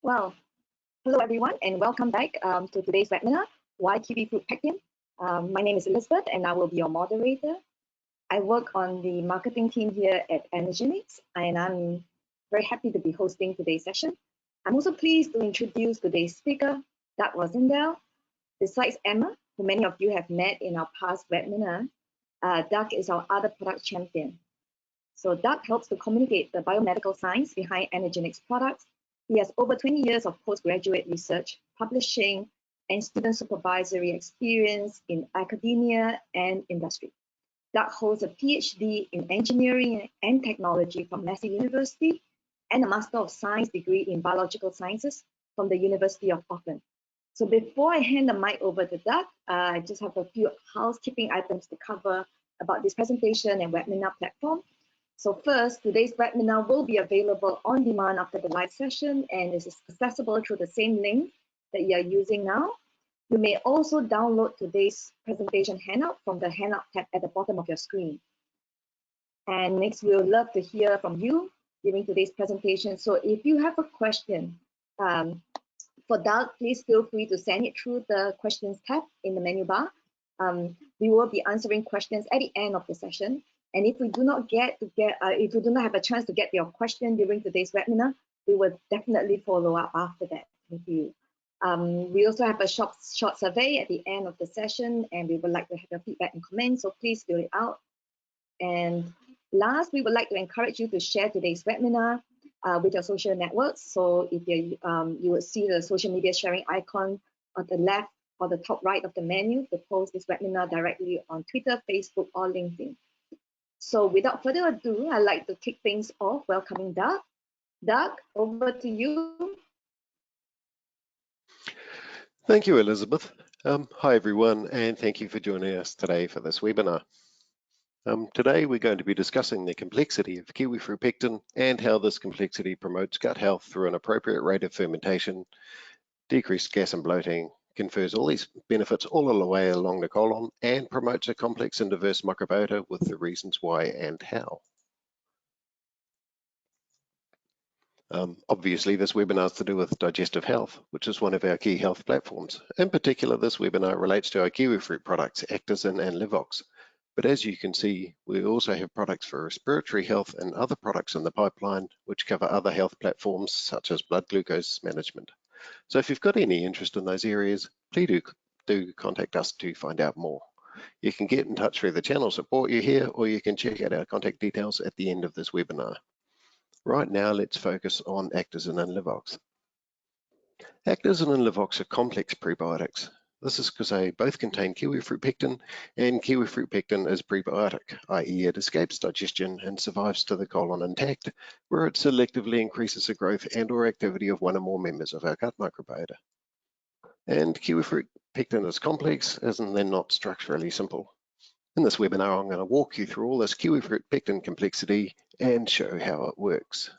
Well, hello everyone and welcome back to today's webinar, Why Kiwifruit Pectin? My name is Elizabeth and I will be your moderator. I work on the marketing team here at Anagenix and I'm very happy to be hosting today's session. I'm also pleased to introduce today's speaker, Doug Rosendale. Besides Emma, who many of you have met in our past webinar, Doug is our other product champion. So Doug helps to communicate the biomedical science behind Anagenix products. He has over 20 years of postgraduate research, publishing, and student supervisory experience in academia and industry. Doug holds a PhD in engineering and technology from Massey University and a Master of Science degree in biological sciences from the University of Auckland. So before I hand the mic over to Doug, I just have a few housekeeping items to cover about this presentation and webinar platform. So first, today's webinar will be available on demand after the live session and is accessible through the same link that you are using now. You may also download today's presentation handout from the handout tab at the bottom of your screen. And next, we would love to hear from you during today's presentation. So if you have a question for Doug, please feel free to send it through the questions tab in the menu bar. We will be answering questions at the end of the session. And if we do not if we do not have a chance to get your question during today's webinar, we will definitely follow up after that with you. We also have a short survey at the end of the session, and we would like to have your feedback and comments, so please fill it out. And last, we would like to encourage you to share today's webinar with your social networks. So if you would see the social media sharing icon on the left or the top right of the menu to post this webinar directly on Twitter, Facebook, or LinkedIn. So without further ado, I'd like to kick things off welcoming Doug. Doug, over to you. Thank you, Elizabeth. Hi, everyone, and thank you for joining us today for this webinar. Today, we're going to be discussing the complexity of Kiwifruit Pectin and how this complexity promotes gut health through an appropriate rate of fermentation, decreased gas and bloating, confers all these benefits all the way along the colon, and promotes a complex and diverse microbiota with the reasons why and how. Obviously, this webinar is to do with digestive health, which is one of our key health platforms. In particular, this webinar relates to our kiwifruit products, Actazin and Livaux. But as you can see, we also have products for respiratory health and other products in the pipeline, which cover other health platforms such as blood glucose management. So if you've got any interest in those areas, please do contact us to find out more. You can get in touch through the channels that brought you here, or you can check out our contact details at the end of this webinar. Right now, let's focus on Actazin and Livaux. Actazin and Livaux are complex prebiotics. This is because they both contain kiwifruit pectin, and kiwifruit pectin is prebiotic, i.e. it escapes digestion and survives to the colon intact, where it selectively increases the growth and or activity of one or more members of our gut microbiota. And kiwifruit pectin is complex, as in they're not structurally simple. In this webinar, I'm going to walk you through all this kiwifruit pectin complexity and show how it works.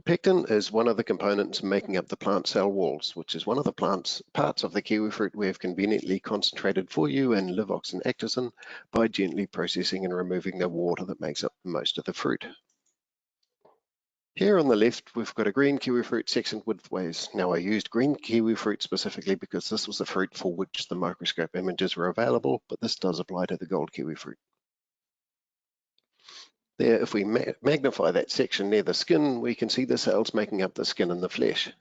Pectin is one of the components making up the plant cell walls, which is one of the parts of the kiwifruit we have conveniently concentrated for you in Livaux and Actazin by gently processing and removing the water that makes up most of the fruit. Here on the left, we've got a green kiwifruit sectioned widthways. Now, I used green kiwifruit specifically because this was the fruit for which the microscope images were available, but this does apply to the gold kiwifruit. There, if we magnify that section near the skin, we can see the cells making up the skin and the flesh.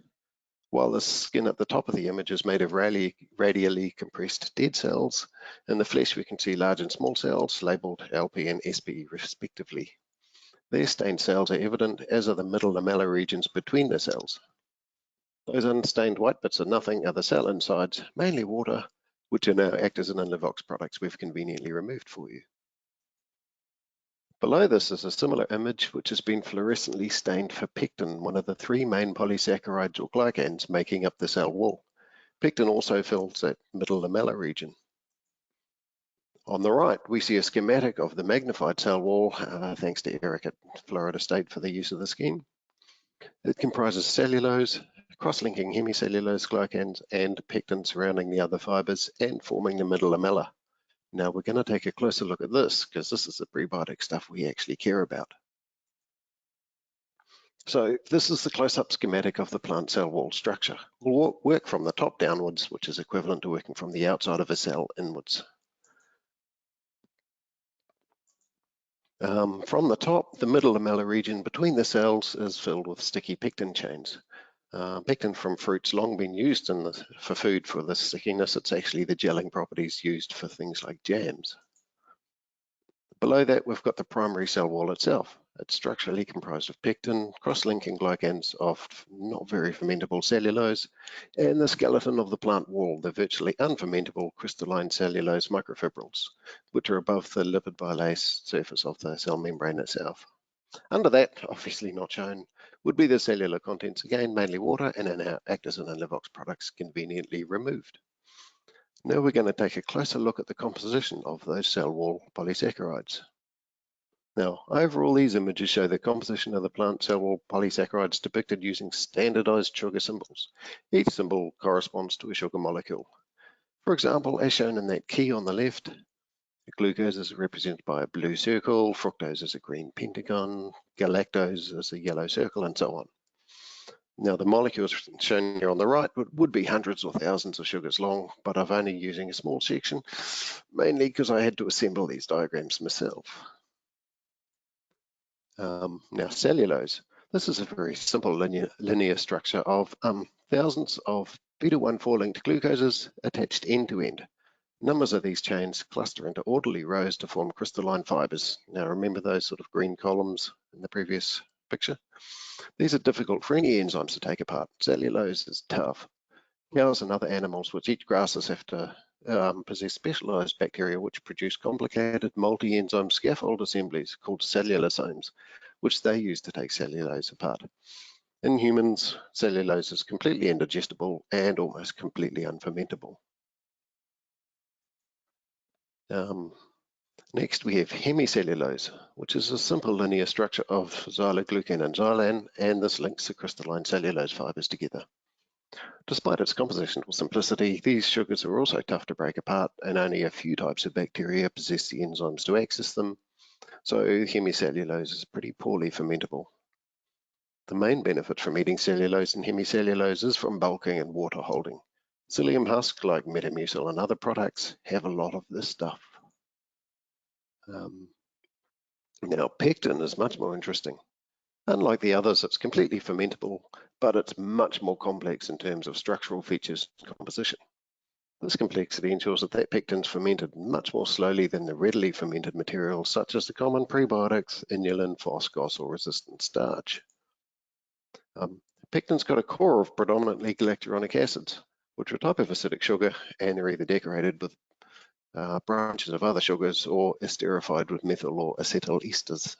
While the skin at the top of the image is made of radially compressed dead cells, in the flesh we can see large and small cells labeled LP and SP respectively. Their stained cells are evident, as are the middle lamellar regions between the cells. Those unstained white bits are nothing, are the cell insides, mainly water, which in our Actazin and Livaux products we've conveniently removed for you. Below this is a similar image which has been fluorescently stained for pectin, one of the three main polysaccharides or glycans making up the cell wall. Pectin also fills that middle lamellar region. On the right, we see a schematic of the magnified cell wall, thanks to Eric at Florida State for the use of the scheme. It comprises cellulose, cross-linking hemicellulose glycans, and pectin surrounding the other fibers and forming the middle lamella. Now we're going to take a closer look at this because this is the prebiotic stuff we actually care about. So this is the close-up schematic of the plant cell wall structure. We'll work from the top downwards, which is equivalent to working from the outside of a cell inwards. From the top, the middle lamellar region between the cells is filled with sticky pectin chains. Pectin from fruits long been used for food for the stickiness. It's actually the gelling properties used for things like jams. Below that, we've got the primary cell wall itself. It's structurally comprised of pectin, cross-linking glycans of not very fermentable cellulose, and the skeleton of the plant wall, the virtually unfermentable crystalline cellulose microfibrils, which are above the lipid bilace surface of the cell membrane itself. Under that, obviously not shown, would be the cellular contents, again mainly water, and in our Actazin and Livaux products conveniently removed. Now we're going to take a closer look at the composition of those cell wall polysaccharides. Now, overall, these images show the composition of the plant cell wall polysaccharides depicted using standardized sugar symbols. Each symbol corresponds to a sugar molecule. For example, as shown in that key on the left, glucose is represented by a blue circle, fructose is a green pentagon, galactose is a yellow circle, and so on. Now, the molecules shown here on the right would be hundreds or thousands of sugars long, but I'm only using a small section, mainly because I had to assemble these diagrams myself. Now, cellulose. This is a very simple linear structure of thousands of beta-1,4 linked glucoses attached end to end. Numbers of these chains cluster into orderly rows to form crystalline fibers. Now, remember those sort of green columns in the previous picture? These are difficult for any enzymes to take apart. Cellulose is tough. Cows and other animals, which eat grasses, have to possess specialized bacteria which produce complicated multi-enzyme scaffold assemblies called cellulosomes, which they use to take cellulose apart. In humans, cellulose is completely indigestible and almost completely unfermentable. Next, we have hemicellulose, which is a simple linear structure of xyloglucan and xylan, and this links the crystalline cellulose fibers together. Despite its compositional simplicity, these sugars are also tough to break apart, and only a few types of bacteria possess the enzymes to access them, so hemicellulose is pretty poorly fermentable. The main benefit from eating cellulose and hemicellulose is from bulking and water holding. Psyllium husk, like Metamucil and other products, have a lot of this stuff. Now, pectin is much more interesting. Unlike the others, it's completely fermentable, but it's much more complex in terms of structural features and composition. This complexity ensures that pectin's fermented much more slowly than the readily fermented materials such as the common prebiotics, inulin, phosphorus, or resistant starch. Pectin's got a core of predominantly galacturonic acids, which are a type of acidic sugar, and they're either decorated with branches of other sugars or esterified with methyl or acetyl esters.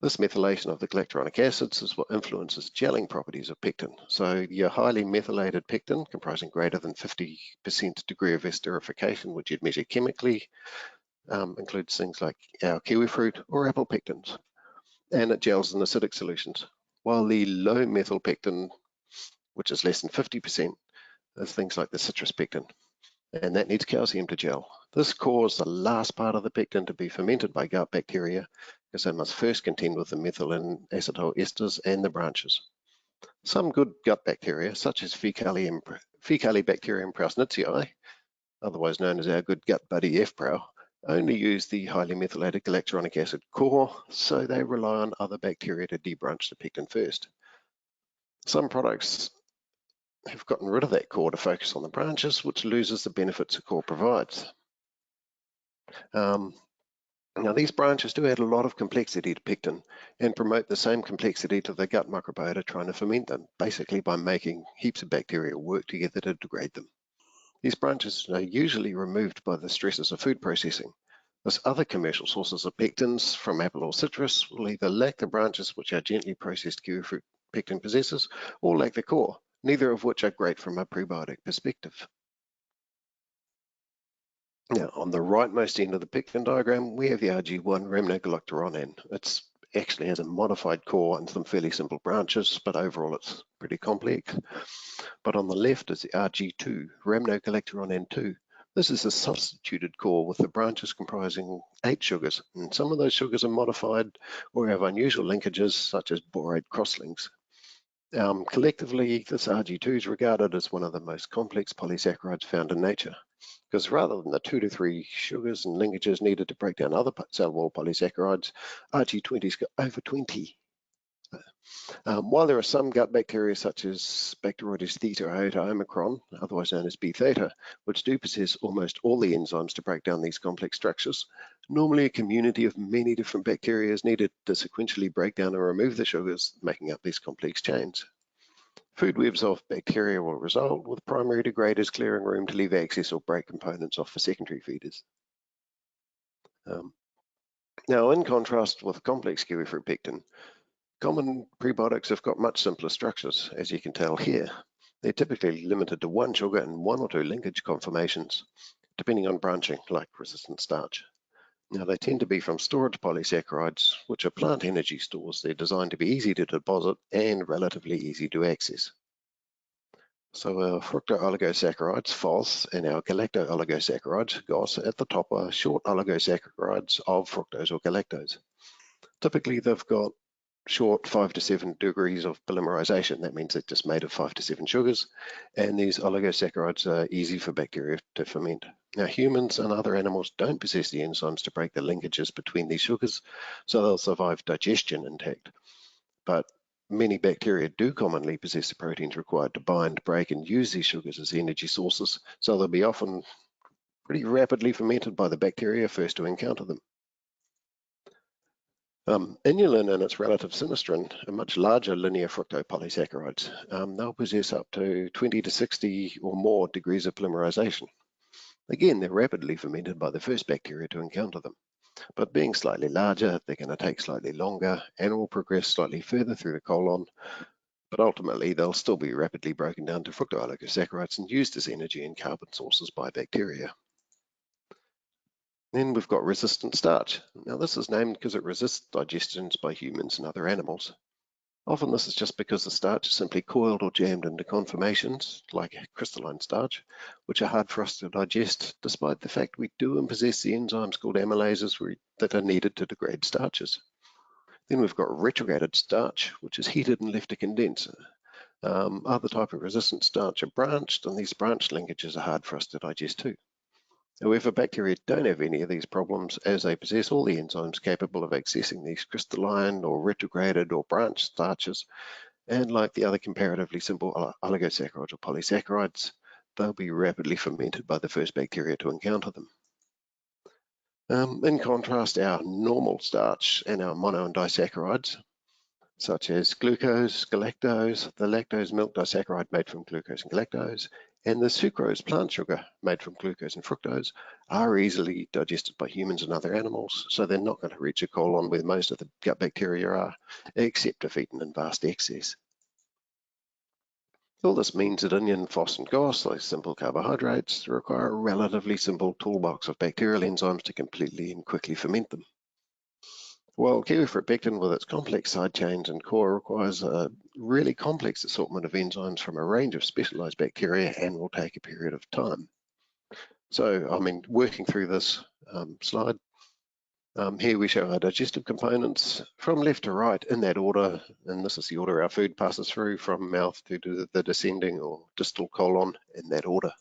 This methylation of the galacturonic acids is what influences gelling properties of pectin. So your highly methylated pectin, comprising greater than 50% degree of esterification, which you'd measure chemically, includes things like our kiwifruit or apple pectins, and it gels in acidic solutions. While the low methyl pectin, which is less than 50%, is things like the citrus pectin, and that needs calcium to gel. This causes the last part of the pectin to be fermented by gut bacteria, because they must first contend with the methyl and acetyl esters and the branches. Some good gut bacteria, such as Faecalibacterium prausnitzii, otherwise known as our good gut buddy F-Prau, only use the highly methylated galacturonic acid core, so they rely on other bacteria to debranch the pectin first. Some products have gotten rid of that core to focus on the branches, which loses the benefits the core provides. Now, these branches do add a lot of complexity to pectin and promote the same complexity to the gut microbiota trying to ferment them, basically by making heaps of bacteria work together to degrade them. These branches are usually removed by the stresses of food processing. Thus, other commercial sources of pectins from apple or citrus will either lack the branches which our gently processed kiwifruit pectin possesses, or lack the core, neither of which are great from a prebiotic perspective. Now, on the rightmost end of the pectin diagram, we have the RG1 rhamnogalacturonan. It actually has a modified core and some fairly simple branches, but overall it's pretty complex. But on the left is the RG2 rhamnogalacturonan 2, This is a substituted core with the branches comprising 8 sugars, and some of those sugars are modified or have unusual linkages such as borate crosslinks. Collectively, this RG2 is regarded as one of the most complex polysaccharides found in nature, because rather than the 2 to 3 sugars and linkages needed to break down other cell wall polysaccharides, RG20's got over 20. While there are some gut bacteria such as Bacteroides theta iota omicron, otherwise known as B theta, which do possess almost all the enzymes to break down these complex structures, normally a community of many different bacteria is needed to sequentially break down and remove the sugars making up these complex chains. Food webs of bacteria will result, with primary degraders clearing room to leave excess or break components off for secondary feeders. Now, in contrast with complex kiwifruit pectin, common prebiotics have got much simpler structures, as you can tell here. They're typically limited to 1 sugar and 1 or 2 linkage conformations, depending on branching, like resistant starch. Now, they tend to be from storage polysaccharides, which are plant energy stores. They're designed to be easy to deposit and relatively easy to access. So our fructooligosaccharides, FOS, and our galactooligosaccharides, GOS, at the top are short oligosaccharides of fructose or galactose. Typically, they've got short 5 to 7 degrees of polymerization. That means they're just made of 5 to 7 sugars, and these oligosaccharides are easy for bacteria to ferment. Now, humans and other animals don't possess the enzymes to break the linkages between these sugars, so they'll survive digestion intact. But many bacteria do commonly possess the proteins required to bind, break, and use these sugars as energy sources, so they'll be often pretty rapidly fermented by the bacteria first to encounter them. Inulin and its relative synestrin are much larger linear fructopolysaccharides. They'll possess up to 20 to 60 or more degrees of polymerization. Again, they're rapidly fermented by the first bacteria to encounter them. But being slightly larger, they're going to take slightly longer and will progress slightly further through the colon. But ultimately, they'll still be rapidly broken down to fructooligosaccharides and used as energy and carbon sources by bacteria. Then we've got resistant starch. Now this is named because it resists digestions by humans and other animals. Often this is just because the starch is simply coiled or jammed into conformations, like crystalline starch, which are hard for us to digest, despite the fact we do possess the enzymes called amylases that are needed to degrade starches. Then we've got retrograded starch, which is heated and left to condense. Other type of resistant starch are branched, and these branched linkages are hard for us to digest too. However, bacteria don't have any of these problems, as they possess all the enzymes capable of accessing these crystalline or retrograded or branched starches, and like the other comparatively simple oligosaccharides or polysaccharides, they'll be rapidly fermented by the first bacteria to encounter them. In contrast, our normal starch and our mono and disaccharides, such as glucose, galactose, the lactose milk disaccharide made from glucose and galactose, and the sucrose plant sugar made from glucose and fructose, are easily digested by humans and other animals, so they're not going to reach a colon where most of the gut bacteria are, except if eaten in vast excess. All this means that onion, FOS, and GOS, those simple carbohydrates, require a relatively simple toolbox of bacterial enzymes to completely and quickly ferment them. While kiwifruit pectin with its complex side chains and core requires a really complex assortment of enzymes from a range of specialized bacteria and will take a period of time. So, working through this slide, here we show our digestive components from left to right in that order, and this is the order our food passes through from mouth to the descending or distal colon in that order.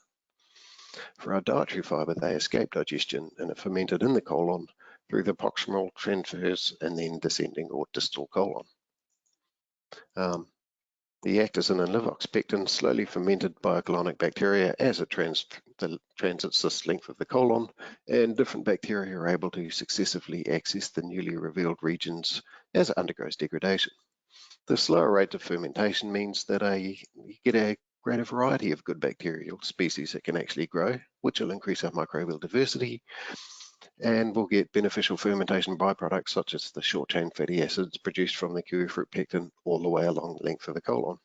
For our dietary fiber, they escape digestion and are fermented in the colon through the proximal transverse and then descending or distal colon. The actosine and Livaux pectin slowly fermented by a colonic bacteria as it transits this length of the colon, and different bacteria are able to successively access the newly revealed regions as it undergoes degradation. The slower rate of fermentation means that you get a greater variety of good bacterial species that can actually grow, which will increase our microbial diversity, and we'll get beneficial fermentation byproducts such as the short-chain fatty acids produced from the kiwifruit pectin all the way along the length of the colon.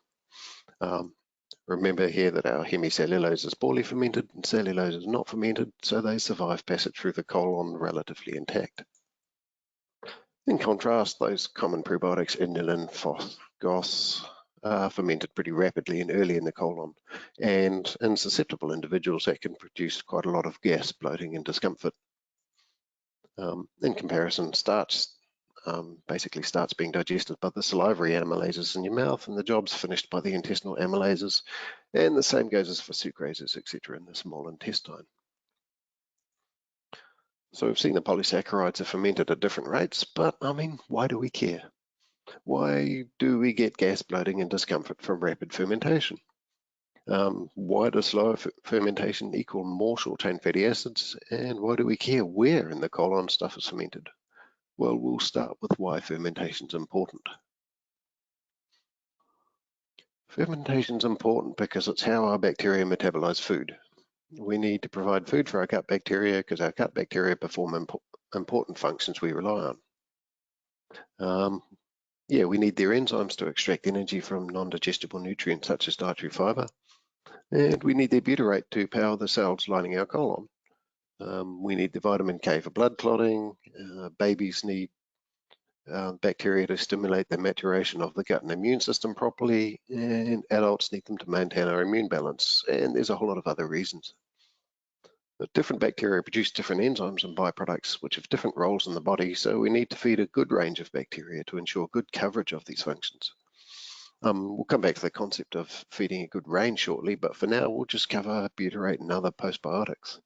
Remember here that our hemicellulose is poorly fermented and cellulose is not fermented, so they survive passage through the colon relatively intact. In contrast, those common prebiotics, inulin, FOS, GOS, are fermented pretty rapidly and early in the colon, and in susceptible individuals that can produce quite a lot of gas, bloating and discomfort. In comparison, starch basically starts being digested by the salivary amylases in your mouth, and the job's finished by the intestinal amylases, and the same goes for sucrases, etc. in the small intestine. So we've seen the polysaccharides are fermented at different rates, but I mean, why do we care? Why do we get gas, bloating and discomfort from rapid fermentation? Why does slower fermentation equal more short-chain fatty acids? And why do we care where in the colon stuff is fermented? Well, we'll start with why fermentation is important. Fermentation is important because it's how our bacteria metabolize food. We need to provide food for our gut bacteria because our gut bacteria perform important functions we rely on. We need their enzymes to extract energy from non-digestible nutrients such as dietary fiber, and we need their butyrate to power the cells lining our colon. We need the vitamin K for blood clotting. Babies need bacteria to stimulate the maturation of the gut and immune system properly, and adults need them to maintain our immune balance, and there's a whole lot of other reasons. But different bacteria produce different enzymes and byproducts which have different roles in the body, so we need to feed a good range of bacteria to ensure good coverage of these functions. We'll come back to the concept of feeding a good range shortly, but for now we'll just cover butyrate and other postbiotics.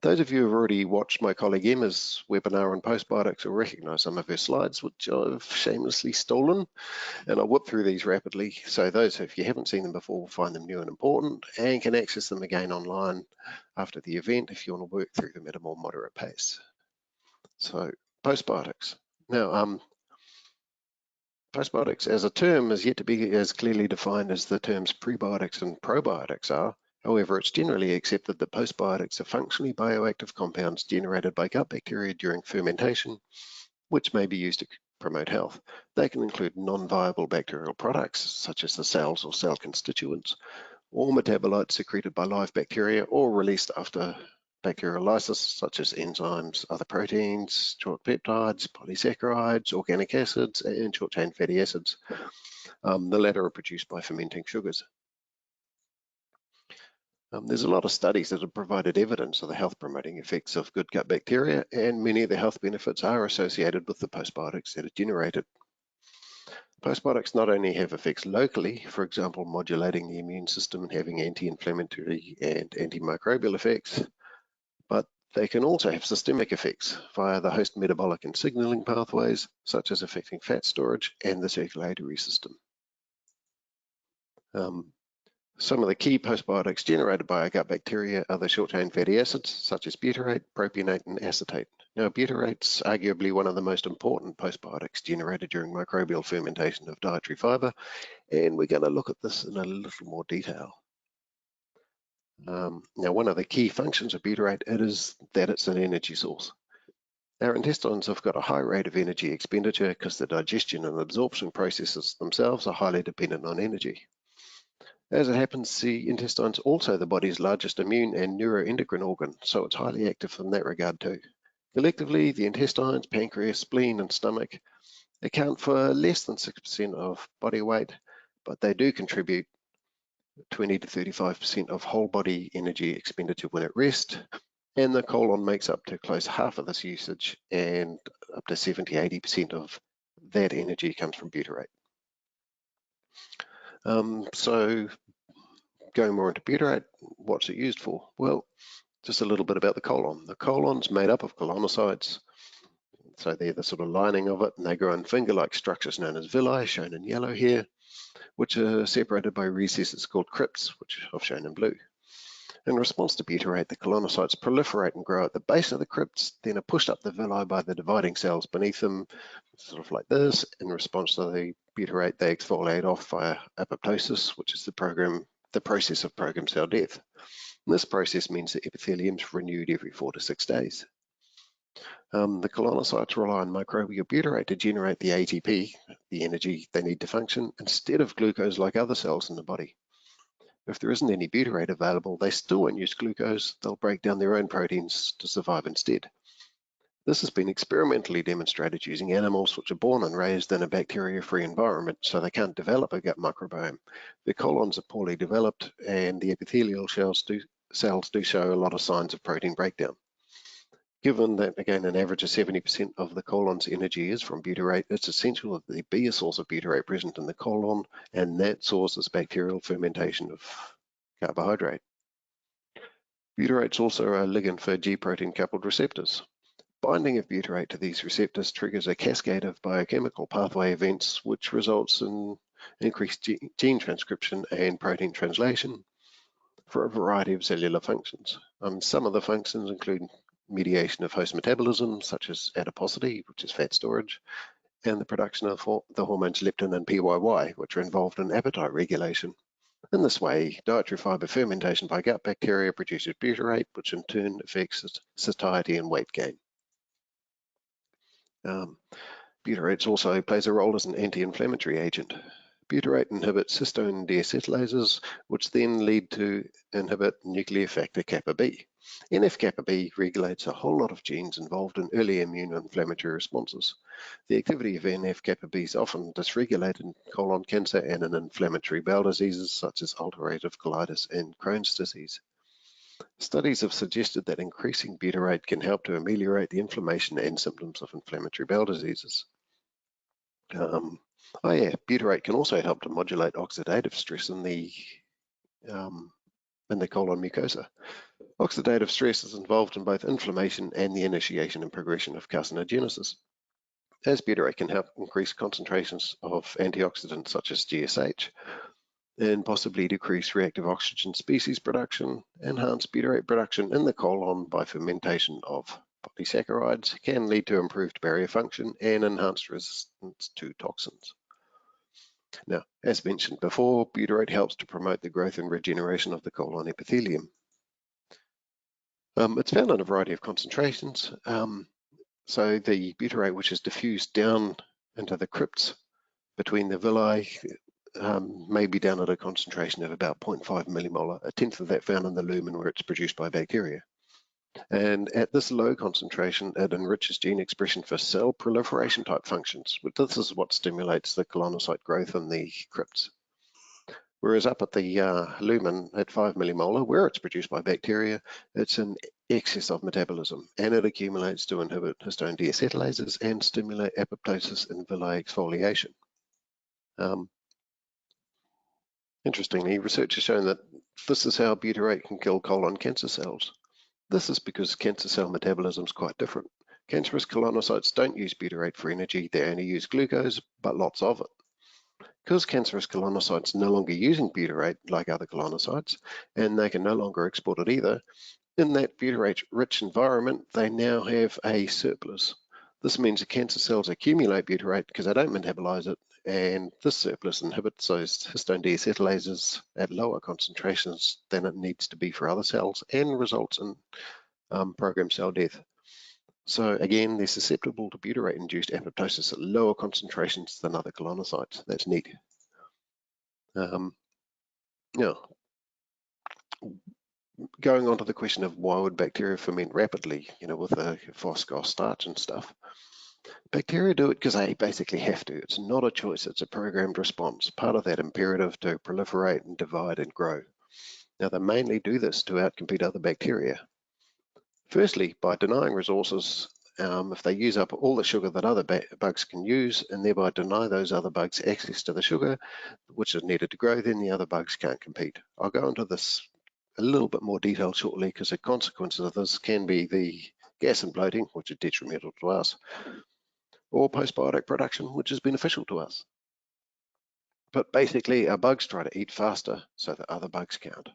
Those of you who have already watched my colleague Emma's webinar on postbiotics will recognize some of her slides, which I've shamelessly stolen, and I'll whip through these rapidly. So those, if you haven't seen them before, will find them new and important and can access them again online after the event if you want to work through them at a more moderate pace. So postbiotics. Now, postbiotics as a term is yet to be as clearly defined as the terms prebiotics and probiotics are. However, it's generally accepted that postbiotics are functionally bioactive compounds generated by gut bacteria during fermentation, which may be used to promote health. They can include non-viable bacterial products, such as the cells or cell constituents, or metabolites secreted by live bacteria or released after bacterial lysis, such as enzymes, other proteins, short peptides, polysaccharides, organic acids, and short-chain fatty acids. The latter are produced by fermenting sugars. There's a lot of studies that have provided evidence of the health-promoting effects of good gut bacteria, and many of the health benefits are associated with the postbiotics that are generated. Postbiotics not only have effects locally, for example, modulating the immune system and having anti-inflammatory and antimicrobial effects, but they can also have systemic effects via the host metabolic and signaling pathways, such as affecting fat storage and the circulatory system. Some of the key postbiotics generated by our gut bacteria are the short-chain fatty acids, such as butyrate, propionate, and acetate. Now, butyrate's arguably one of the most important postbiotics generated during microbial fermentation of dietary fiber, and we're going to look at this in a little more detail. Now, one of the key functions of butyrate is that it's an energy source. Our intestines have got a high rate of energy expenditure because the digestion and absorption processes themselves are highly dependent on energy. As it happens, the intestine's also the body's largest immune and neuroendocrine organ, so it's highly active in that regard too. Collectively, the intestines, pancreas, spleen, and stomach account for less than 6% of body weight, but they do contribute 20 to 35% of whole body energy expenditure when at rest, and the colon makes up to close half of this usage, and up to 70–80% of that energy comes from butyrate. So going more into butyrate, what's it used for? Well, just a little bit about the colon. The colon's made up of colonocytes, so they're the sort of lining of it, and they grow in finger-like structures known as villi, shown in yellow here, which are separated by recesses called crypts, which I've shown in blue. In response to butyrate, the colonocytes proliferate and grow at the base of the crypts, then are pushed up the villi by the dividing cells beneath them, sort of like this. In response to the butyrate, they exfoliate off via apoptosis, which is the process of programmed cell death. And this process means the epithelium is renewed every 4 to 6 days. The colonocytes rely on microbial butyrate to generate the ATP, the energy they need to function, instead of glucose like other cells in the body. If there isn't any butyrate available, they still won't use glucose. They'll break down their own proteins to survive instead. This has been experimentally demonstrated using animals which are born and raised in a bacteria-free environment, so they can't develop a gut microbiome. Their colons are poorly developed, and the epithelial cells do show a lot of signs of protein breakdown. Given that, again, an average of 70% of the colon's energy is from butyrate, it's essential that there be a source of butyrate present in the colon, and that source is bacterial fermentation of carbohydrate. Butyrate is also a ligand for G-protein coupled receptors. Binding of butyrate to these receptors triggers a cascade of biochemical pathway events, which results in increased gene transcription and protein translation for a variety of cellular functions. Some of the functions include mediation of host metabolism, such as adiposity, which is fat storage, and the production of the hormones leptin and PYY, which are involved in appetite regulation. In this way, dietary fiber fermentation by gut bacteria produces butyrate, which in turn affects satiety and weight gain. Butyrate also plays a role as an anti-inflammatory agent. Butyrate inhibits histone deacetylases, which then lead to inhibit nuclear factor kappa B. NF-kappa B regulates a whole lot of genes involved in early immune inflammatory responses. The activity of NF-kappa B is often dysregulated in colon cancer and in inflammatory bowel diseases such as ulcerative colitis and Crohn's disease. Studies have suggested that increasing butyrate can help to ameliorate the inflammation and symptoms of inflammatory bowel diseases. Butyrate can also help to modulate oxidative stress in the colon mucosa. Oxidative stress is involved in both inflammation and the initiation and progression of carcinogenesis. As butyrate can help increase concentrations of antioxidants such as GSH, and possibly decrease reactive oxygen species production, enhance butyrate production in the colon by fermentation of polysaccharides can lead to improved barrier function and enhanced resistance to toxins. Now, as mentioned before, butyrate helps to promote the growth and regeneration of the colon epithelium. It's found in a variety of concentrations. So the butyrate, which is diffused down into the crypts between the villi, may be down at a concentration of about 0.5 millimolar, a tenth of that found in the lumen where it's produced by bacteria. And at this low concentration, it enriches gene expression for cell proliferation type functions. But this is what stimulates the colonocyte growth in the crypts. Whereas up at the lumen at 5 millimolar, where it's produced by bacteria, it's in excess of metabolism, and it accumulates to inhibit histone deacetylases and stimulate apoptosis and villi exfoliation. Interestingly, research has shown that this is how butyrate can kill colon cancer cells. This is because cancer cell metabolism is quite different. Cancerous colonocytes don't use butyrate for energy, they only use glucose, but lots of it. Because cancerous colonocytes are no longer using butyrate like other colonocytes, and they can no longer export it either, in that butyrate-rich environment, they now have a surplus. This means that cancer cells accumulate butyrate because they don't metabolize it, and this surplus inhibits those histone deacetylases at lower concentrations than it needs to be for other cells and results in programmed cell death. So again, they're susceptible to butyrate-induced apoptosis at lower concentrations than other colonocytes. That's neat. Now, going on to the question of why would bacteria ferment rapidly, with a phosphorus starch and stuff. Bacteria do it because they basically have to. It's not a choice, it's a programmed response, part of that imperative to proliferate and divide and grow. Now, they mainly do this to outcompete other bacteria. Firstly, by denying resources, if they use up all the sugar that other bugs can use and thereby deny those other bugs access to the sugar which is needed to grow, then the other bugs can't compete. I'll go into this a little bit more detail shortly because the consequences of this can be the gas and bloating, which is detrimental to us, or postbiotic production, which is beneficial to us. But basically, our bugs try to eat faster so that other bugs can't.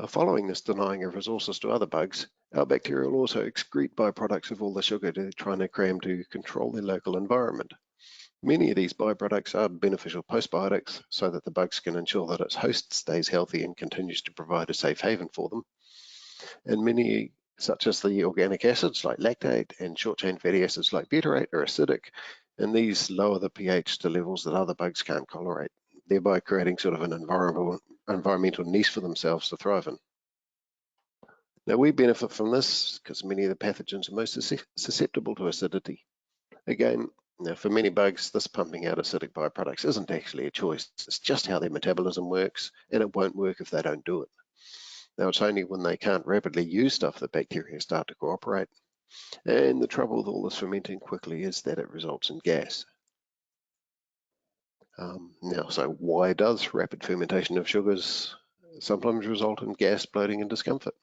Following this denying of resources to other bugs, our bacteria will also excrete byproducts of all the sugar they're trying to cram to control their local environment. Many of these byproducts are beneficial postbiotics so that the bugs can ensure that its host stays healthy and continues to provide a safe haven for them. And many, such as the organic acids like lactate and short-chain fatty acids like butyrate, are acidic, and these lower the pH to levels that other bugs can't tolerate, thereby creating sort of an environmental niche for themselves to thrive in. Now we benefit from this because many of the pathogens are most susceptible to acidity. Again, now for many bugs, this pumping out acidic byproducts isn't actually a choice. It's just how their metabolism works, and it won't work if they don't do it. Now it's only when they can't rapidly use stuff that bacteria start to cooperate. And the trouble with all this fermenting quickly is that it results in gas. So why does rapid fermentation of sugars sometimes result in gas, bloating, and discomfort?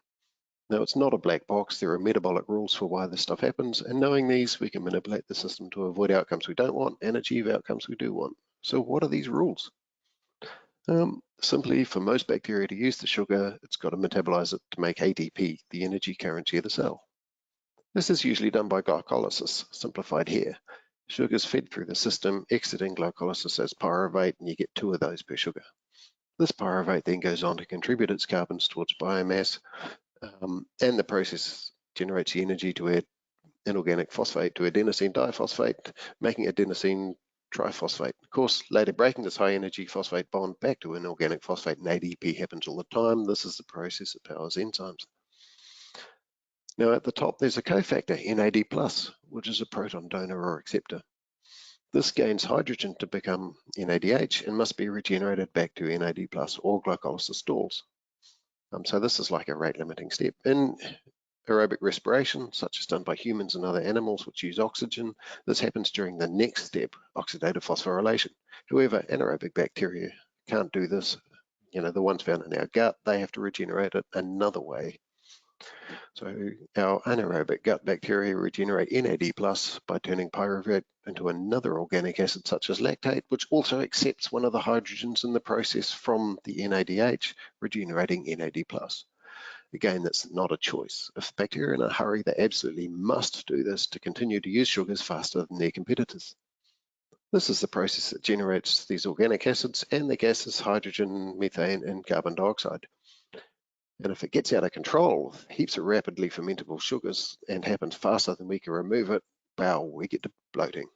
Now, it's not a black box. There are metabolic rules for why this stuff happens, and knowing these, we can manipulate the system to avoid outcomes we don't want and achieve outcomes we do want. So what are these rules? Simply, for most bacteria to use the sugar, it's got to metabolize it to make ATP, the energy currency of the cell. This is usually done by glycolysis, simplified here. Sugar is fed through the system, exiting glycolysis as pyruvate, and you get 2 of those per sugar. This pyruvate then goes on to contribute its carbons towards biomass, and the process generates the energy to add inorganic phosphate to adenosine diphosphate, making adenosine triphosphate. Of course, later breaking this high energy phosphate bond back to inorganic phosphate and ADP happens all the time. This is the process that powers enzymes. Now at the top, there's a cofactor, NAD+, which is a proton donor or acceptor. This gains hydrogen to become NADH and must be regenerated back to NAD+, or glycolysis stalls. So this is like a rate limiting step. In aerobic respiration, such as done by humans and other animals which use oxygen, this happens during the next step, oxidative phosphorylation. However, anaerobic bacteria can't do this. The ones found in our gut, they have to regenerate it another way. So our anaerobic gut bacteria regenerate NAD+ by turning pyruvate into another organic acid such as lactate, which also accepts one of the hydrogens in the process from the NADH, regenerating NAD+. Again, that's not a choice. If bacteria are in a hurry, they absolutely must do this to continue to use sugars faster than their competitors. This is the process that generates these organic acids and the gases hydrogen, methane, and carbon dioxide. And if it gets out of control, heaps of rapidly fermentable sugars, and happens faster than we can remove it, wow, we get to bloating.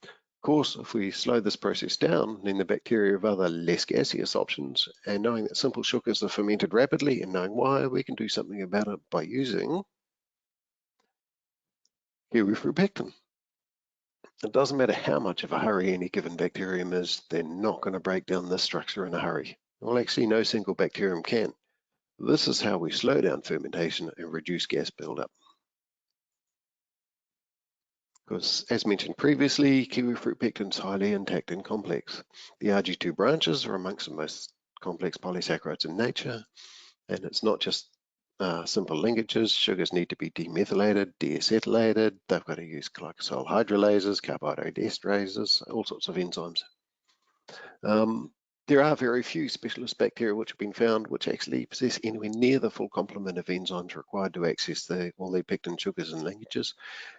Of course, if we slow this process down, then the bacteria have other less gaseous options, and knowing that simple sugars are fermented rapidly and knowing why, we can do something about it by using Kiwifruit Pectin. It doesn't matter how much of a hurry any given bacterium is, they're not going to break down this structure in a hurry. Well, actually, no single bacterium can. This is how we slow down fermentation and reduce gas buildup. Because, as mentioned previously, Kiwifruit Pectin is highly intact and complex. The RG2 branches are amongst the most complex polysaccharides in nature, and it's not just simple linkages. Sugars need to be demethylated, deacetylated. They've got to use glycosyl hydrolases, carbohydrate esterases, all sorts of enzymes. There are very few specialist bacteria which have been found which actually possess anywhere near the full complement of enzymes required to access all the pectin sugars and linkages,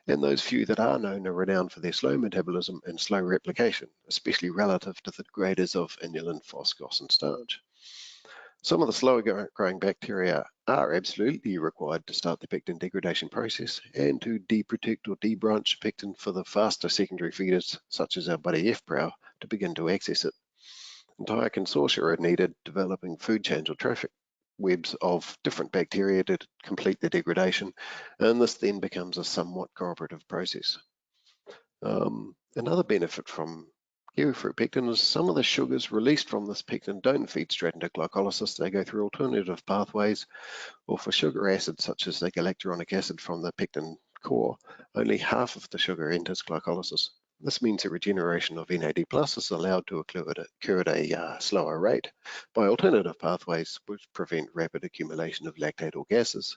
and those few that are known are renowned for their slow metabolism and slow replication, especially relative to the degraders of inulin, phosphorus, and starch. Some of the slower growing bacteria are absolutely required to start the pectin degradation process and to deprotect or debranch pectin for the faster secondary feeders, such as our Buddy F-Prow, to begin to access it. Entire consortia are needed, developing food chains or traffic webs of different bacteria to complete the degradation, and this then becomes a somewhat cooperative process. Another benefit from Kiwifruit Pectin is some of the sugars released from this pectin don't feed straight into glycolysis. They go through alternative pathways, or for sugar acids such as the galacturonic acid from the pectin core, only half of the sugar enters glycolysis. This means the regeneration of NAD+ is allowed to occur at a slower rate by alternative pathways which prevent rapid accumulation of lactate or gases.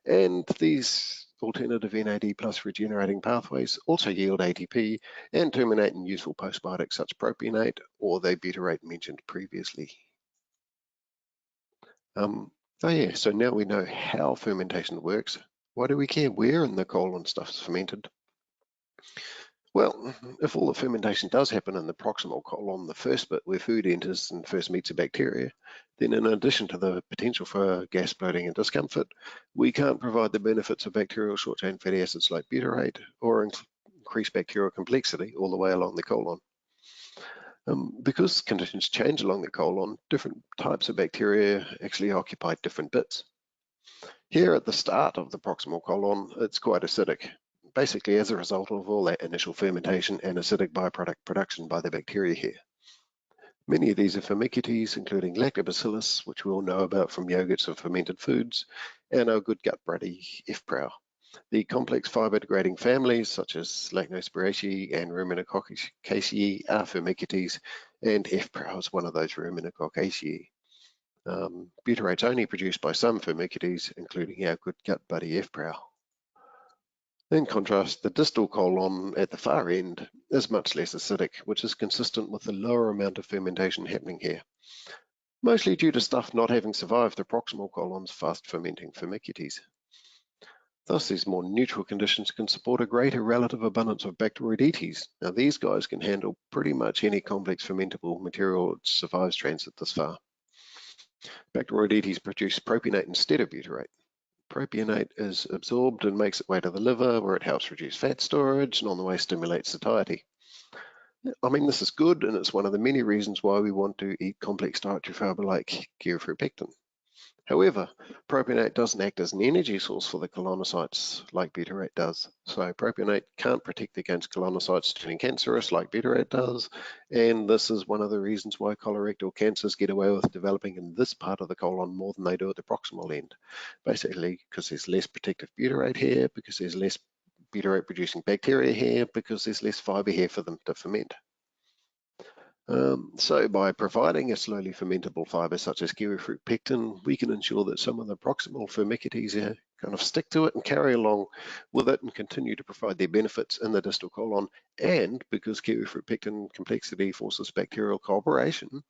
And these alternative NAD+ regenerating pathways also yield ATP and terminate in useful postbiotics such propionate or the butyrate mentioned previously. So now we know how fermentation works. Why do we care where in the colon stuff is fermented? Well, if all the fermentation does happen in the proximal colon, the first bit where food enters and first meets a bacteria, then in addition to the potential for gas, bloating and discomfort, we can't provide the benefits of bacterial short-chain fatty acids like butyrate or increase bacterial complexity all the way along the colon. Because conditions change along the colon, different types of bacteria actually occupy different bits. Here at the start of the proximal colon, it's quite acidic, basically as a result of all that initial fermentation and acidic byproduct production by the bacteria here. Many of these are firmicutes, including lactobacillus, which we all know about from yogurts and fermented foods, and our good gut buddy, F. prow. The complex fiber-degrading families, such as Lactospiraceae and Ruminococcaceae, are firmicutes, and F. prow is one of those Ruminococcaceae. Butyrate's only produced by some firmicutes, including our good gut buddy F. prow. In contrast, the distal colon at the far end is much less acidic, which is consistent with the lower amount of fermentation happening here, mostly due to stuff not having survived the proximal colon's fast-fermenting firmicutes. Thus, these more neutral conditions can support a greater relative abundance of Bacteroidetes. Now, these guys can handle pretty much any complex fermentable material that survives transit this far. Bacteroidetes produce propionate instead of butyrate. Propionate is absorbed and makes its way to the liver, where it helps reduce fat storage and on the way stimulates satiety. I mean, this is good, and it's one of the many reasons why we want to eat complex dietary fiber like Kiwifruit Pectin. However, propionate doesn't act as an energy source for the colonocytes like butyrate does. So propionate can't protect against colonocytes turning cancerous like butyrate does. And this is one of the reasons why colorectal cancers get away with developing in this part of the colon more than they do at the proximal end. Basically, because there's less protective butyrate here, because there's less butyrate producing bacteria here, because there's less fiber here for them to ferment. So by providing a slowly fermentable fiber such as Kiwifruit Pectin, we can ensure that some of the proximal firmicutes kind of stick to it and carry along with it and continue to provide their benefits in the distal colon. And because Kiwifruit Pectin complexity forces bacterial cooperation,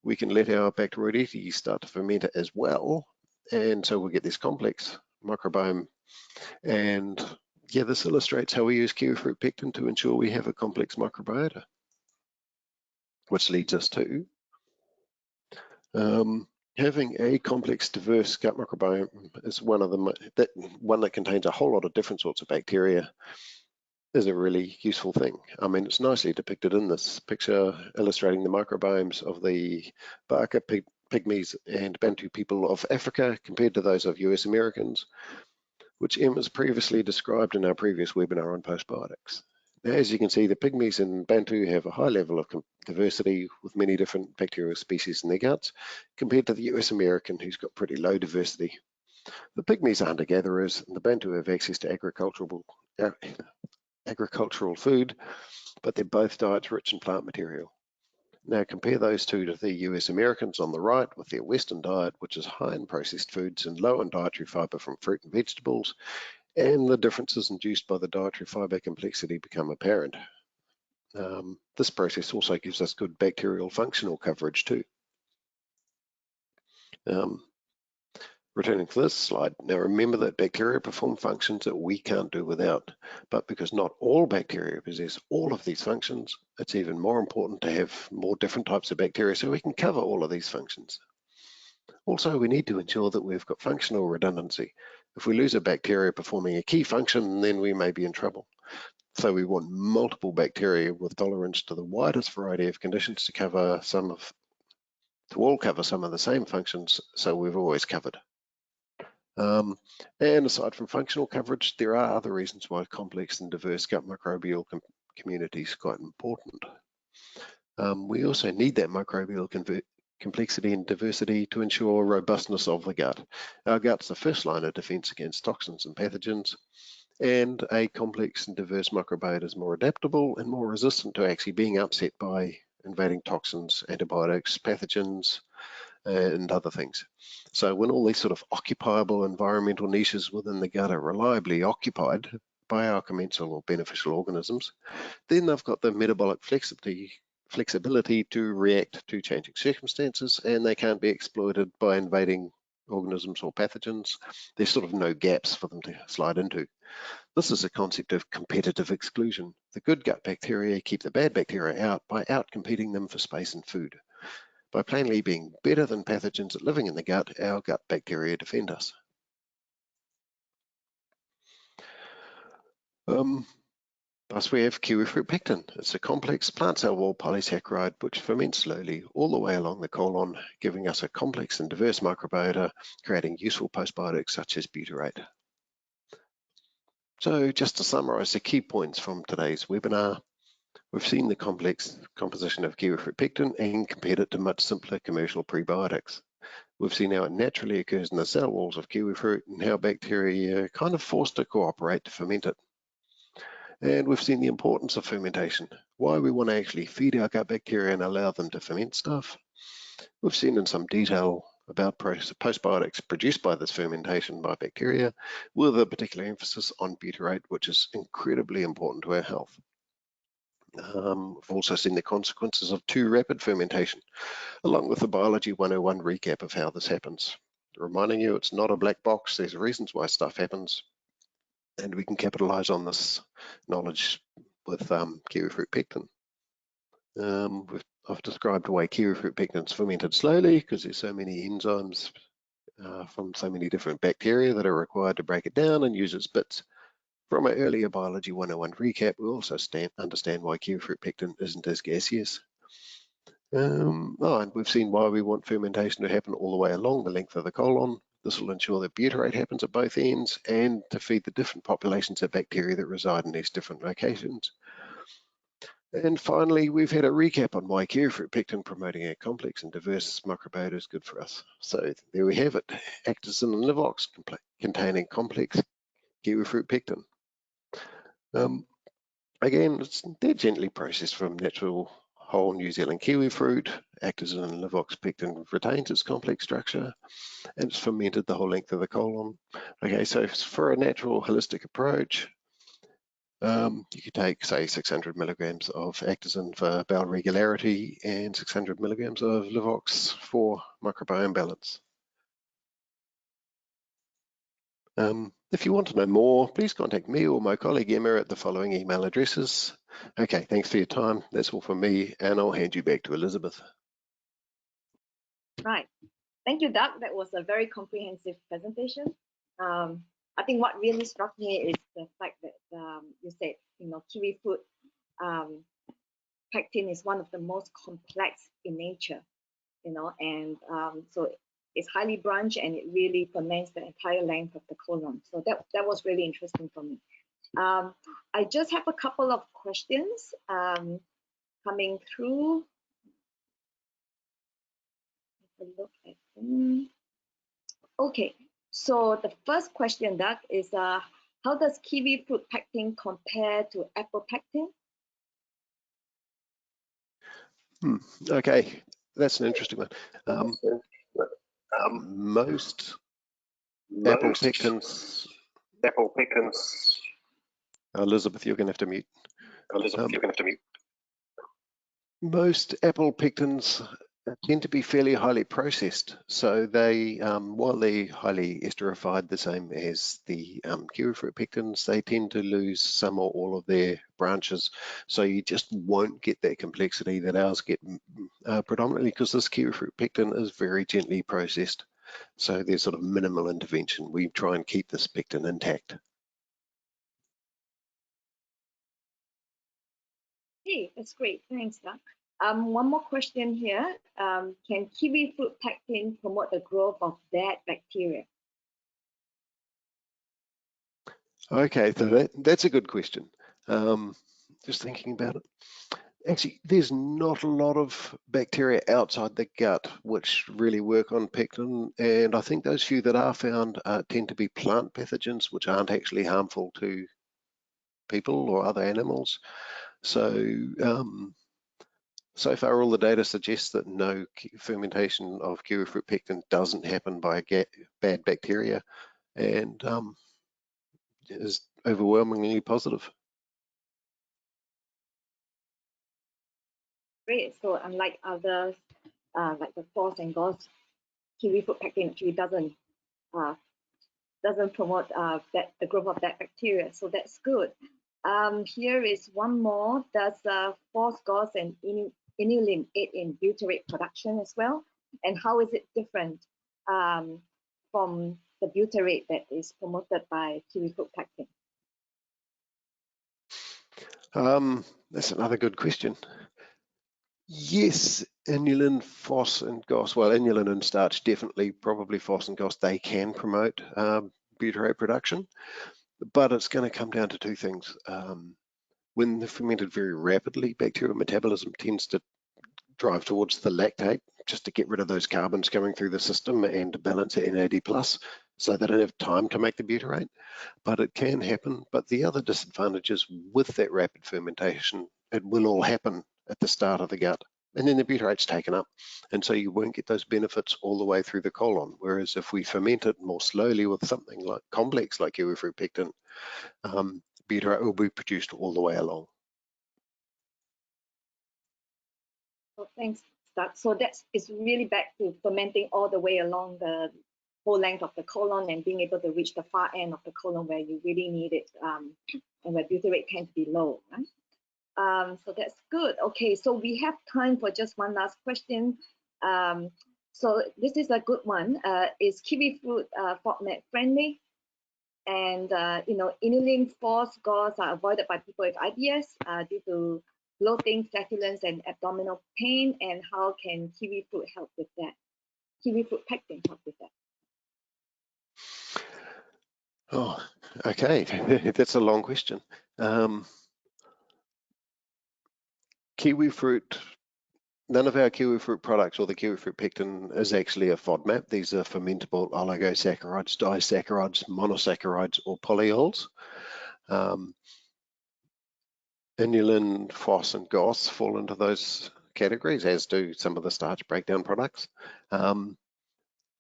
we can let our Bacteroidetes start to ferment it as well. And so we'll get this complex microbiome. And yeah, this illustrates how we use Kiwifruit Pectin to ensure we have a complex microbiota, which leads us to having a complex, diverse gut microbiome is one that contains a whole lot of different sorts of bacteria is a really useful thing. I mean, it's nicely depicted in this picture illustrating the microbiomes of the Baka, Pygmies and Bantu people of Africa compared to those of US Americans, which Emma's previously described in our previous webinar on postbiotics. Now, as you can see, the Pygmies and Bantu have a high level of diversity with many different bacterial species in their guts, compared to the US American, who's got pretty low diversity. The Pygmies are hunter-gatherers, and the Bantu have access to agricultural food, but they're both diets rich in plant material. Now compare those two to the US Americans on the right with their Western diet, which is high in processed foods and low in dietary fiber from fruit and vegetables, and the differences induced by the dietary fiber complexity become apparent. This process also gives us good bacterial functional coverage too. Returning to this slide, now remember that bacteria perform functions that we can't do without, but because not all bacteria possess all of these functions, it's even more important to have more different types of bacteria so we can cover all of these functions. Also, we need to ensure that we've got functional redundancy. If we lose a bacteria performing a key function, then we may be in trouble. So we want multiple bacteria with tolerance to the widest variety of conditions to all cover some of the same functions, so we've always covered. And aside from functional coverage, there are other reasons why complex and diverse gut microbial communities are quite important. We also need that microbial complexity and diversity to ensure robustness of the gut. Our gut's the first line of defense against toxins and pathogens, and a complex and diverse microbiota is more adaptable and more resistant to actually being upset by invading toxins, antibiotics, pathogens, and other things. So when all these sort of occupiable environmental niches within the gut are reliably occupied by our commensal or beneficial organisms, then they've got the metabolic flexibility to react to changing circumstances, and they can't be exploited by invading organisms or pathogens. There's sort of no gaps for them to slide into. This is a concept of competitive exclusion. The good gut bacteria keep the bad bacteria out by outcompeting them for space and food. By plainly being better than pathogens at living in the gut, our gut bacteria defend us. Thus we have Kiwifruit Pectin. It's a complex plant cell wall polysaccharide which ferments slowly all the way along the colon, giving us a complex and diverse microbiota, creating useful postbiotics such as butyrate. So just to summarize the key points from today's webinar, we've seen the complex composition of Kiwifruit Pectin and compared it to much simpler commercial prebiotics. We've seen how it naturally occurs in the cell walls of kiwifruit and how bacteria are kind of forced to cooperate to ferment it. And we've seen the importance of fermentation, why we want to actually feed our gut bacteria and allow them to ferment stuff. We've seen in some detail about postbiotics produced by this fermentation by bacteria, with a particular emphasis on butyrate, which is incredibly important to our health. We've also seen the consequences of too rapid fermentation, along with the Biology 101 recap of how this happens. Reminding you, it's not a black box. There's reasons why stuff happens, and we can capitalize on this knowledge with Kiwifruit Pectin. I've described why Kiwifruit Pectin is fermented slowly because there's so many enzymes from so many different bacteria that are required to break it down and use its bits. From our earlier Biology 101 recap, we also understand why Kiwifruit Pectin isn't as gaseous. And we've seen why we want fermentation to happen all the way along the length of the colon. This will ensure that butyrate happens at both ends and to feed the different populations of bacteria that reside in these different locations. And finally, we've had a recap on why Kiwifruit Pectin promoting a complex and diverse microbiota is good for us. So there we have it, Actazin and Livaux containing complex Kiwifruit Pectin. Again, they're gently processed from natural whole New Zealand kiwi fruit. Actazin and Livaux Pectin retains its complex structure and it's fermented the whole length of the colon. Okay, so for a natural holistic approach, you could take, say, 600 milligrams of Actazin for bowel regularity and 600 milligrams of Livaux for microbiome balance. If you want to know more, please contact me or my colleague Emma at the following email addresses. Okay, thanks for your time. That's all from me, and I'll hand you back to Elizabeth. Right. Thank you, Doug. That was a very comprehensive presentation. I think what really struck me is the fact that you said, Kiwifruit pectin is one of the most complex in nature, and so it's highly branched and it really ferments the entire length of the colon. So that was really interesting for me. I just have a couple of questions coming through. Have a look at them. Okay, so the first question, Doug, is how does Kiwifruit pectin compare to apple pectin? Okay, that's an interesting one. Most apple pectins. Elizabeth, you're going to have to mute. Most apple pectins tend to be fairly highly processed, so they, while they're highly esterified, the same as the kiwifruit pectins, they tend to lose some or all of their branches, so you just won't get that complexity that ours get, predominantly because this kiwifruit pectin is very gently processed, so there's sort of minimal intervention. We try and keep this pectin intact. Hey, that's great. Thanks, Doug. One more question here. Can kiwifruit pectin promote the growth of bad bacteria? Okay, so that's a good question. Just thinking about it. Actually, there's not a lot of bacteria outside the gut which really work on pectin, and I think those few that are found tend to be plant pathogens which aren't actually harmful to people or other animals. So, so far all the data suggests that no fermentation of kiwifruit pectin doesn't happen by bad bacteria, and is overwhelmingly positive. Great. So unlike others, like the Frost and Gauze, Kiwifruit pectin actually doesn't promote the growth of that bacteria. So that's good. Here is one more. Does Frost, Gauze, and inulin aid in butyrate production as well? And how is it different from the butyrate that is promoted by Kiwifruit pectin? That's another good question. Yes, inulin, FOS, and GOS. Well, inulin and starch definitely, probably FOS and GOS, they can promote butyrate production, but it's going to come down to two things. When they're fermented very rapidly, bacterial metabolism tends to drive towards the lactate just to get rid of those carbons coming through the system and to balance it NAD+, so they don't have time to make the butyrate. But it can happen. But the other disadvantage is with that rapid fermentation, it will all happen at the start of the gut, and then the butyrate's taken up, and so you won't get those benefits all the way through the colon. Whereas if we ferment it more slowly with something like complex like Kiwifruit Pectin, butyrate will be produced all the way along. Well, thanks, Doug. So it's really back to fermenting all the way along the whole length of the colon and being able to reach the far end of the colon where you really need it, and where butyrate tends to be low, right? So that's good. Okay, so we have time for just one last question. So this is a good one. Is Kiwifruit FODMAP friendly? And inulin, FOS, GOS are avoided by people with IBS due to bloating, flatulence, and abdominal pain. And how can Kiwifruit help with that? Kiwifruit Pectin help with that? Oh, okay. That's a long question. Kiwifruit, none of our Kiwifruit products or the Kiwifruit Pectin is actually a FODMAP. These are fermentable oligosaccharides, disaccharides, monosaccharides, or polyols. Inulin, FOS, and GOS fall into those categories, as do some of the starch breakdown products.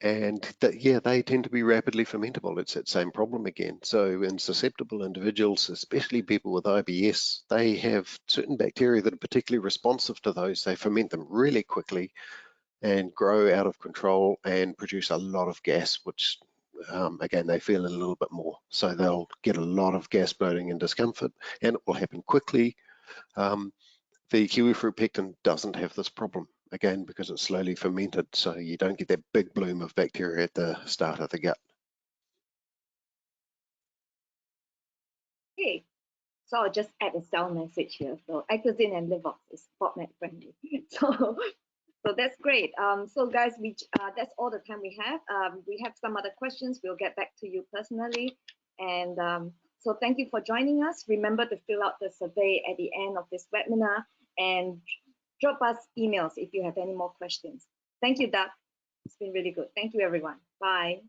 Yeah, they tend to be rapidly fermentable. It's that same problem again. So in susceptible individuals, especially people with IBS, they have certain bacteria that are particularly responsive to those. They ferment them really quickly and grow out of control and produce a lot of gas, which again, they feel a little bit more. So they'll get a lot of gas bloating and discomfort, and it will happen quickly. The Kiwifruit Pectin doesn't have this problem, again, because it's slowly fermented, so you don't get that big bloom of bacteria at the start of the gut. Okay, so I'll just add a cell message here. So Atrazine and Livaux is FODMAP friendly. So that's great. So guys, that's all the time we have. We have some other questions. We'll get back to you personally. And so thank you for joining us. Remember to fill out the survey at the end of this webinar and drop us emails if you have any more questions. Thank you, Doug. It's been really good. Thank you, everyone. Bye.